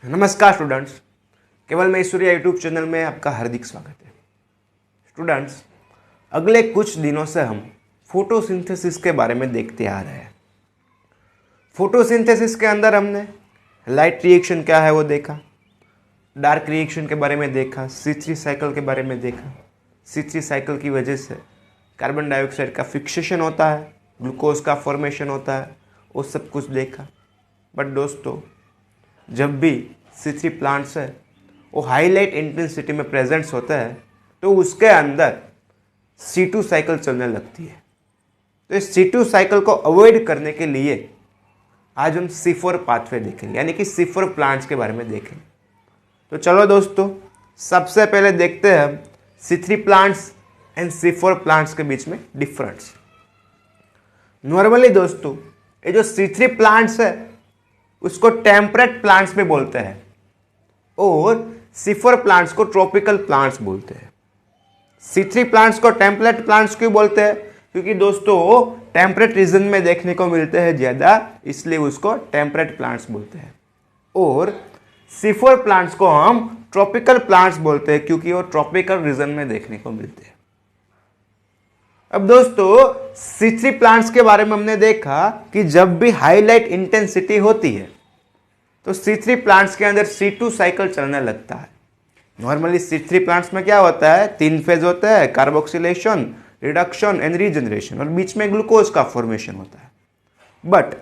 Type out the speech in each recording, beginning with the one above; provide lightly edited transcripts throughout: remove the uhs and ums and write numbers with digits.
नमस्कार स्टूडेंट्स, केवल मैं ईश्वरीय यूट्यूब चैनल में आपका हार्दिक स्वागत है। स्टूडेंट्स, अगले कुछ दिनों से हम फोटोसिंथेसिस के बारे में देखते आ रहे हैं। फोटोसिंथेसिस के अंदर हमने लाइट रिएक्शन क्या है वो देखा, डार्क रिएक्शन के बारे में देखा, C3 साइकिल के बारे में देखा। C3 साइकिल की वजह से कार्बन डाइऑक्साइड का फिक्सेशन होता है, ग्लूकोज का फॉर्मेशन होता है, वो सब कुछ देखा। बट दोस्तों, जब भी C3 प्लांट्स है वो हाई लाइट इंटेंसिटी में प्रेजेंट्स होता है तो उसके अंदर C2 साइकिल चलने लगती है। तो इस C2 साइकिल को अवॉइड करने के लिए आज हम C4 पाथवे देखेंगे, यानी कि C4 प्लांट्स के बारे में देखेंगे। तो चलो दोस्तों, सबसे पहले देखते हैं हम C3 plants and C4 plants के बीच में डिफरेंस। नॉर्मली दोस्तों, ये जो C3 प्लांट्स है उसको टेम्परेट प्लांट्स में बोलते हैं और C4 प्लांट्स को ट्रॉपिकल प्लांट्स बोलते हैं। C3 प्लांट्स को टेम्परेट प्लांट्स क्यों बोलते हैं? क्योंकि दोस्तों टेम्परेट रीजन में देखने को मिलते हैं ज़्यादा, इसलिए उसको टेम्परेट प्लांट्स बोलते हैं। और C4 प्लांट्स को हम ट्रॉपिकल प्लांट्स बोलते हैं क्योंकि वो ट्रॉपिकल रीजन में देखने को मिलते हैं। अब दोस्तों, C3 प्लांट्स के बारे में हमने देखा कि जब भी हाई लाइट इंटेंसिटी होती है तो C3 प्लांट्स के अंदर C2 साइकिल चलने लगता है। नॉर्मली C3 प्लांट्स में क्या होता है, 3 फेज होता है, कार्बोक्सिलेशन, रिडक्शन एंड रीजनरेशन, और बीच में ग्लूकोज का फॉर्मेशन होता है। बट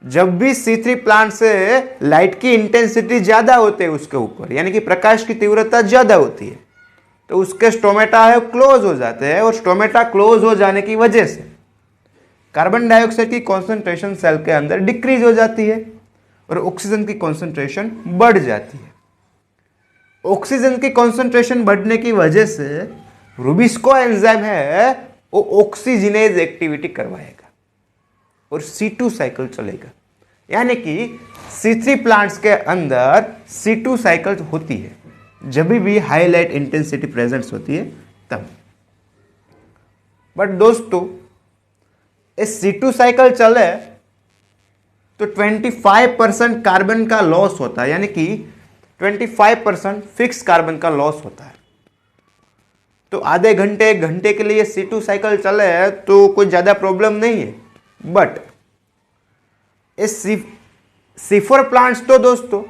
जब भी C3 प्लांट से लाइट की इंटेंसिटी ज्यादा होती है उसके ऊपर, यानी कि प्रकाश की तीव्रता ज्यादा होती है, तो उसके स्टोमेटा है क्लोज हो जाते हैं, और स्टोमेटा क्लोज हो जाने की वजह से कार्बन डाइऑक्साइड की कॉन्सेंट्रेशन सेल के अंदर डिक्रीज हो जाती है और ऑक्सीजन की कॉन्सेंट्रेशन बढ़ जाती है। ऑक्सीजन की कॉन्सेंट्रेशन बढ़ने की वजह से रुबिस्को एंजाइम है वो ऑक्सीजनेज एक्टिविटी करवाएगा और C2 साइकिल चलेगा, यानी कि C3 प्लांट्स के अंदर C2 साइकिल होती है जब भी हाई लाइट इंटेंसिटी प्रेजेंस होती है तब। बट दोस्तों, इस C2 साइकिल चले तो 25% कार्बन का लॉस होता है, यानी कि 25% फिक्स कार्बन का लॉस होता है। तो आधे घंटे 1 घंटे के लिए C2 साइकिल चले तो कोई ज्यादा प्रॉब्लम नहीं है। बट इस C4 प्लांट्स तो दोस्तों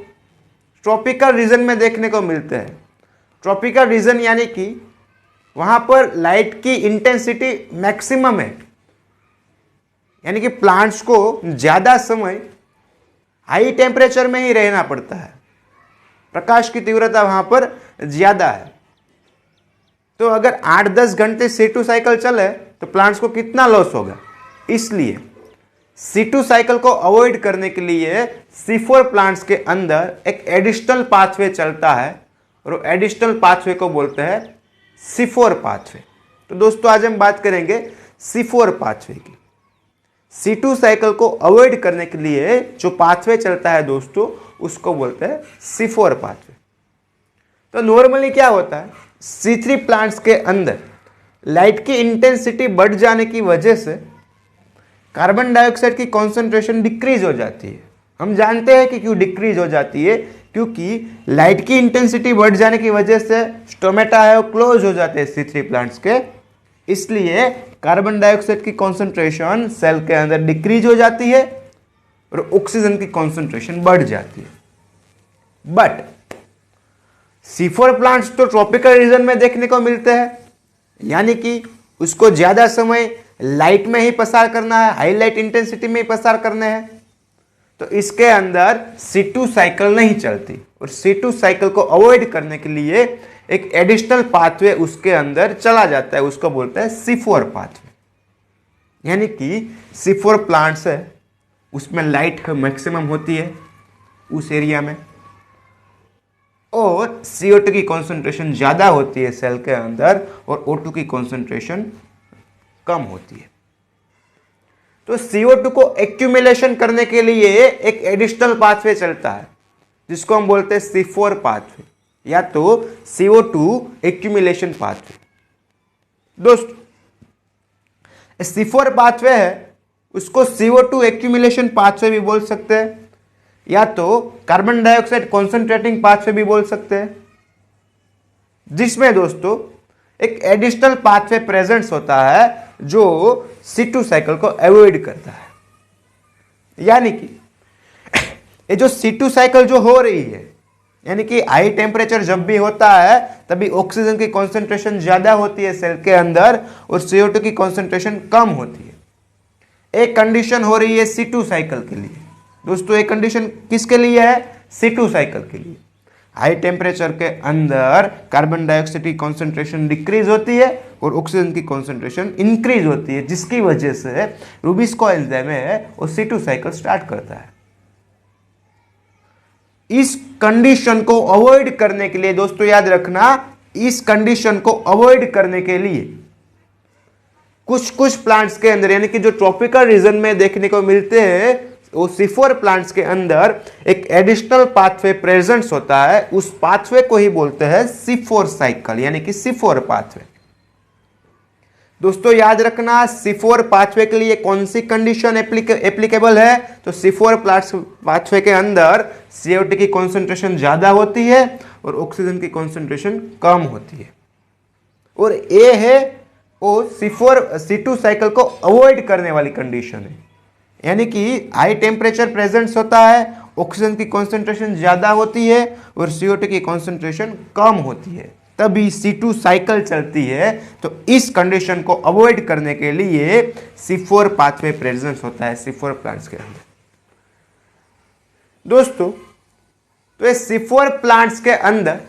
ट्रॉपिकल रीजन में देखने को मिलते हैं। ट्रॉपिकल रीजन यानी कि वहां पर लाइट की इंटेंसिटी मैक्सिमम है, यानी कि प्लांट्स को ज्यादा समय हाई टेम्परेचर में ही रहना पड़ता है, प्रकाश की तीव्रता वहां पर ज्यादा है। तो अगर 8-10 घंटे C2 साइकिल चले तो प्लांट्स को कितना लॉस होगा, इसलिए C2 साइकिल को अवॉइड करने के लिए C4 प्लांट्स के अंदर एक एडिशनल पाथवे चलता है और एडिशनल पाथवे को बोलते हैं C4 पाथवे। तो दोस्तों, आज हम बात करेंगे C4 पाथवे की। C2 साइकिल को अवॉइड करने के लिए जो पाथवे चलता है दोस्तों, उसको बोलते हैं C4 पाथवे। तो नॉर्मली क्या होता है, C3 प्लांट्स के अंदर लाइट की इंटेंसिटी बढ़ जाने की वजह से कार्बन डाइऑक्साइड की कॉन्सेंट्रेशन डिक्रीज हो जाती है। हम जानते हैं कि क्यों डिक्रीज हो जाती है, क्योंकि लाइट की इंटेंसिटी बढ़ जाने की वजह से स्टोमेटा है वो क्लोज हो जाते हैं C3 प्लांट्स के, इसलिए कार्बन डाइऑक्साइड की कॉन्सेंट्रेशन सेल के अंदर डिक्रीज हो जाती है और ऑक्सीजन की कॉन्सेंट्रेशन बढ़ जाती है। बट C4 प्लांट्स तो ट्रॉपिकल रीजन में देखने को मिलते हैं, यानी कि उसको ज्यादा समय लाइट में ही पसार करना है, हाई लाइट इंटेंसिटी में ही पसार करने हैं, तो इसके अंदर C2 साइकिल नहीं चलती। और C2 साइकिल को अवॉइड करने के लिए एक एडिशनल पाथवे उसके अंदर चला जाता है, उसको बोलते हैं C4 पाथवे। यानी कि C4 प्लांट्स है उसमें लाइट मैक्सिमम होती है उस एरिया में, और CO2 की कॉन्सेंट्रेशन ज्यादा होती है सेल के अंदर और O2 की कॉन्सेंट्रेशन कम होती है। तो CO2 को एक्यूमुलेशन करने के लिए एक एडिशनल पाथवे चलता है जिसको हम बोलते हैं C4 पाथवे या तो CO2 एक्यूमुलेशन पाथवे। दोस्तों, C4 पाथवे है उसको CO2 एक्यूमुलेशन पाथवे भी बोल सकते हैं, या तो कार्बन डाइऑक्साइड कॉन्सेंट्रेटिंग पाथवे भी बोल सकते हैं, जिसमें दोस्तों एक एडिशनल पाथवे प्रेजेंट होता है जो C2 साइकिल को अवॉइड करता है। यानी कि ये जो C2 साइकिल जो हो रही है, यानी कि हाई टेम्परेचर जब भी होता है तभी ऑक्सीजन की कॉन्सेंट्रेशन ज्यादा होती है सेल के अंदर और CO2 की कॉन्सेंट्रेशन कम होती है। एक कंडीशन हो रही है C2 साइकिल के लिए। दोस्तों एक कंडीशन किसके लिए है? C2 साइकिल के लिए। हाई टेम्परेचर के अंदर कार्बन डाइऑक्साइड की कॉन्सेंट्रेशन डिक्रीज होती है और ऑक्सीजन की कॉन्सेंट्रेशन इंक्रीज होती है, जिसकी वजह से रूबिस्को एंजाइम है वो C2 साइकिल स्टार्ट करता है। इस कंडीशन को अवॉइड करने के लिए दोस्तों याद रखना, इस कंडीशन को अवॉइड करने के लिए कुछ कुछ प्लांट्स के अंदर, यानी कि जो ट्रॉपिकल रीजन में देखने को मिलते हैं, वो C4 प्लांट्स के अंदर एक एडिशनल पाथवे प्रेजेंट होता है। उस पाथवे को ही बोलते हैं C4 साइकिल, यानी कि C4 पाथवे। दोस्तों याद रखना, C4 पाथवे के लिए कौन सी कंडीशन एप्लीकेबल है? तो C4 पाथवे के अंदर CO2 की कॉन्सेंट्रेशन ज्यादा होती है और ऑक्सीजन की कॉन्सेंट्रेशन कम होती है। और ये है वो C2 साइकिल को अवॉइड करने वाली कंडीशन है। यानी कि हाई टेम्परेचर प्रेजेंट होता है, ऑक्सीजन की कॉन्सेंट्रेशन ज्यादा होती है और CO2 की कॉन्सेंट्रेशन कम होती है, तभी C2 साइकिल चलती है। तो इस कंडीशन को अवॉइड करने के लिए C4 पाथवे प्रेजेंस होता है C4 प्लांट्स के अंदर। दोस्तों तो ये C4 प्लांट्स के अंदर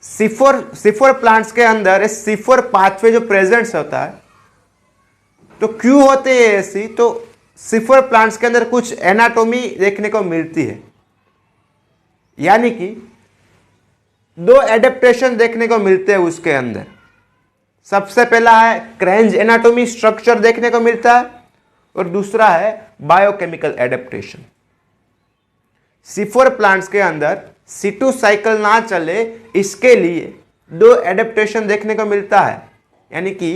C4 प्लांट्स के अंदर C4 पाथवे जो प्रेजेंट होता है, तो क्यों होते हैं ऐसी? तो C4 प्लांट्स के अंदर कुछ एनाटॉमी देखने को मिलती है, यानी कि दो एडेप्टेशन देखने को मिलते हैं उसके अंदर। सबसे पहला है क्रेंज एनाटॉमी स्ट्रक्चर देखने को मिलता है और दूसरा है बायोकेमिकल एडेप्टेशन। C4 प्लांट्स के अंदर C2 साइकिल ना चले इसके लिए दो एडेप्टेशन देखने को मिलता है, यानी कि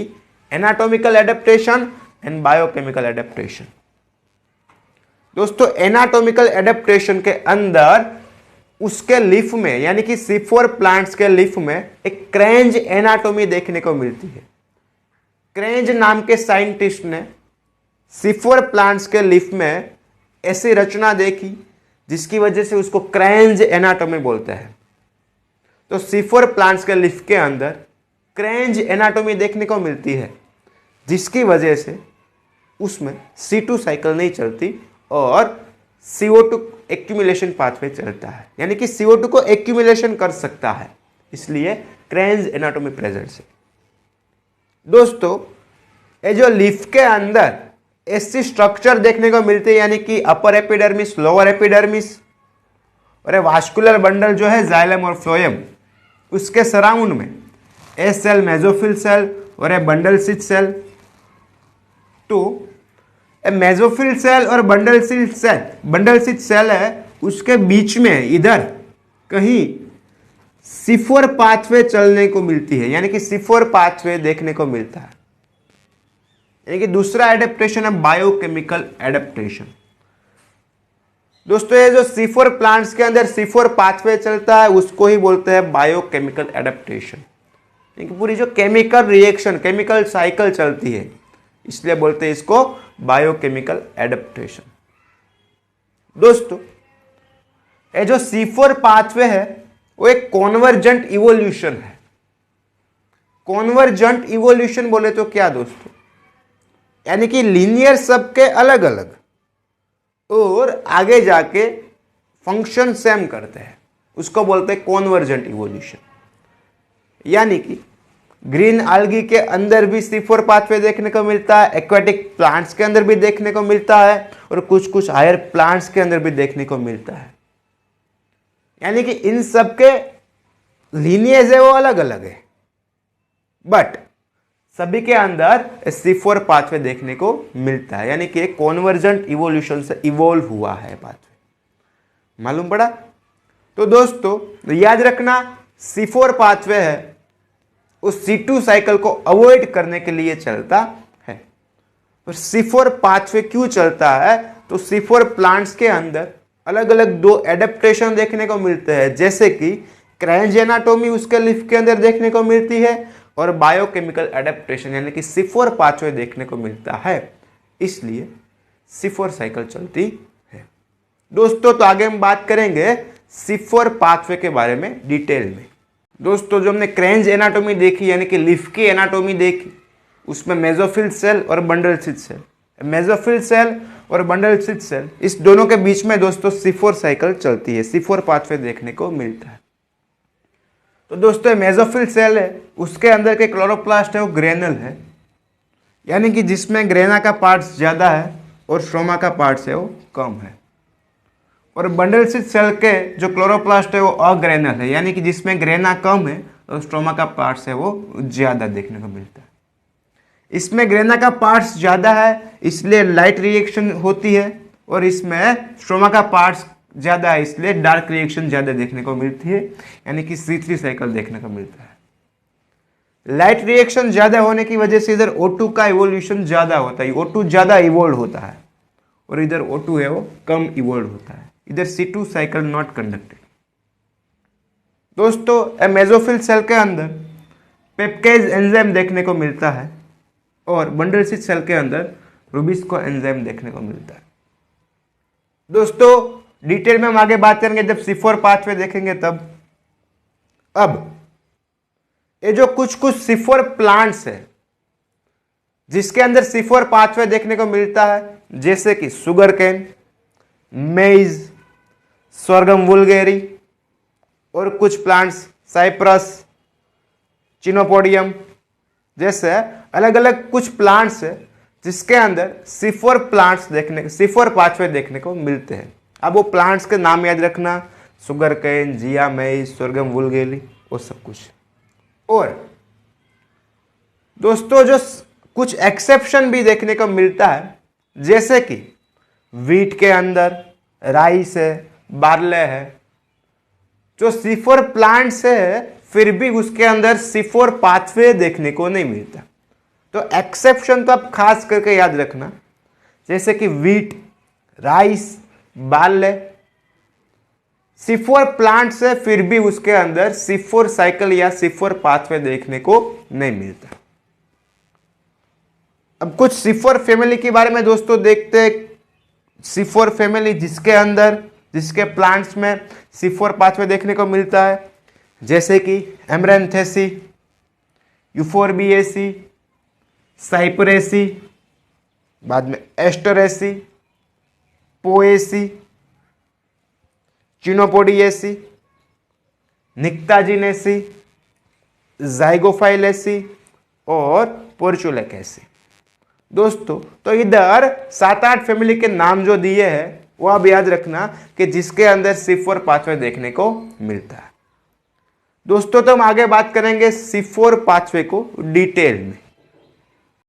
anatomical adaptation and biochemical adaptation. दोस्तों एनाटॉमिकल एडेप्टेशन के अंदर उसके लीफ में, यानी कि C4 प्लांट्स के लीफ में एक क्रेंज एनाटॉमी देखने को मिलती है। क्रेंज नाम के साइंटिस्ट ने C4 प्लांट्स के लीफ में ऐसी रचना देखी जिसकी वजह से उसको क्रेंज एनाटॉमी बोलते हैं। तो C4 प्लांट्स के लीफ के अंदर क्रेंज एनाटॉमी देखने को मिलती है, जिसकी वजह से उसमें C2 साइकिल नहीं चलती और CO2 एक्यूमुलेशन पाथवे चलता है, यानी कि CO2 को एक्यूमुलेशन कर सकता है, इसलिए क्रेंज एनाटॉमी प्रेजेंट है। दोस्तों ये जो लीफ के अंदर ऐसी स्ट्रक्चर देखने को मिलती है, यानी कि अपर एपिडर्मिस, लोअर एपिडर्मिस और वास्कुलर बंडल जो है जाइलम और फ्लोएम, उसके सराउंड में ए सेल, मेसोफिल सेल और ए बंडल सिच सेल। तो मेसोफिल सेल और बंडल सिच सेल है, उसके बीच में इधर कहीं C4 पाथवे चलने को मिलती है, यानी कि C4 पाथवे देखने को मिलता है। यानी कि दूसरा एडेप्टेशन है बायोकेमिकल एडेप्टेशन। दोस्तों ये जो C4 प्लांट्स के अंदर C4 पाथवे चलता है उसको ही बोलते हैं बायोकेमिकल एडेप्टेशन। यानी कि पूरी जो केमिकल रिएक्शन, केमिकल साइकिल चलती है, इसलिए बोलते हैं इसको बायोकेमिकल एडेप्टेशन। दोस्तों ये जो C4 पाथवे है वो एक कॉन्वर्जेंट इवोल्यूशन है। कॉन्वर्जेंट इवोल्यूशन बोले तो क्या दोस्तों? यानी कि लीनियर सबके अलग अलग और आगे जाके फंक्शन सेम करते हैं, उसको बोलते हैं कॉन्वर्जेंट इवोल्यूशन। यानी कि ग्रीन आल्गी के अंदर भी C4 पाथवे देखने को मिलता है, एक्वाटिक प्लांट्स के अंदर भी देखने को मिलता है और कुछ कुछ हायर प्लांट्स के अंदर भी देखने को मिलता है। यानी कि इन सब के लीनिएज है वो अलग अलग है, बट सभी के अंदर C4 पाथवे देखने को मिलता है, यानी कि एक कॉन्वर्जेंट इवोल्यूशन से इवोल्व हुआ है पाथवे। मालूम पड़ा? तो दोस्तों याद रखना, C4 पाथवे है उस C2 साइकिल को अवॉइड करने के लिए चलता है। और C4 पाथवे क्यों चलता है? तो C4 प्लांट्स के अंदर अलग अलग दो एडेप्टेशन देखने को मिलते हैं, जैसे कि क्रेंज एनाटोमी उसके लीफ के अंदर देखने को मिलती है और बायोकेमिकल एडेप्टेशन यानी कि C4 पाथवे देखने को मिलता है, इसलिए C4 साइकिल चलती है। दोस्तों तो आगे हम बात करेंगे C4 पाथवे के बारे में डिटेल में। दोस्तों जो हमने क्रेंज एनाटोमी देखी यानी कि लीफ की एनाटोमी देखी, उसमें मेसोफिल सेल और bundle sheath cell, mesophyll cell और बंडल स्लिट सेल, इस दोनों के बीच में दोस्तों C4 साइकिल चलती है, C4 पाथवे देखने को मिलता है। तो दोस्तों मेसोफिल सेल है, उसके अंदर के क्लोरोप्लास्ट है वो ग्रेनल है, यानी कि जिसमें ग्रेना का पार्ट्स ज़्यादा है और स्ट्रोमा का पार्ट्स है वो कम है। और बंडल स्लिट सेल के जो क्लोरोप्लास्ट है वो अग्रेनल है, यानी कि जिसमें ग्रेना कम है और स्ट्रोमा का पार्ट्स है वो ज़्यादा देखने को मिलता है। इसमें ग्रेना का पार्ट्स ज़्यादा है इसलिए लाइट रिएक्शन होती है, और इसमें स्ट्रोमा का पार्ट्स ज़्यादा है इसलिए डार्क रिएक्शन ज़्यादा देखने को मिलती है, यानी कि C3 साइकिल देखने को मिलता है। लाइट रिएक्शन ज़्यादा होने की वजह से इधर O2 का इवोल्यूशन ज़्यादा होता है, O2 ज़्यादा इवोल्व होता है और इधर O2 है वो कम इवोल्व होता है, इधर C2 साइकिल नॉट कंडक्टेड। दोस्तों मेसोफिल सेल के अंदर पेप्केज एंजाइम देखने को मिलता है और बंडल स्लिट सेल के अंदर रुबिस्को एंजाइम देखने को मिलता है। दोस्तों डिटेल में हम आगे बात करेंगे जब C4 पाथवे देखेंगे तब। अब ये जो कुछ C4 प्लांट्स है जिसके अंदर C4 पाथवे देखने को मिलता है, जैसे कि सुगर केन, मेज, सोरगम वुल्गेरी और कुछ प्लांट्स साइप्रस, चिनोपोडियम जैसे अलग अलग कुछ प्लांट्स है जिसके अंदर C4 C4 पाथवे देखने को मिलते हैं। अब वो प्लांट्स के नाम याद रखना, सुगर केन, जिया, मेज, सोरगम वुल्गेरी वो सब कुछ। और दोस्तों जो कुछ एक्सेप्शन भी देखने को मिलता है, जैसे कि वीट के अंदर राइस है, बार्ले है, जो C4 प्लांट्स है फिर भी उसके अंदर C4 पाथवे देखने को नहीं मिलता। तो एक्सेप्शन तो आप खास करके याद रखना, जैसे कि wheat, rice, barley, C4 plants है फिर भी उसके अंदर C4 साइकिल या C4 पाथवे देखने को नहीं मिलता। अब कुछ C4 फैमिली के बारे में दोस्तों देखते हैं। C4 फैमिली जिसके प्लांट्स में C4 पाथवे देखने को मिलता है, जैसे कि एमरेंथेसी, यूफोर्बिएसी, साइपरेसी, बाद में एस्टरेसी, पोएसी, चिनोपोडिएसी, निक्ताजिनेसी, जाइगोफाइलेसी और पोर्चुलेकेसी। दोस्तों तो इधर 7-8 फैमिली के नाम जो दिए हैं वो आप याद रखना कि जिसके अंदर C4 पाथवे देखने को मिलता है। दोस्तों तो हम आगे बात करेंगे C4 पाथवे को डिटेल में।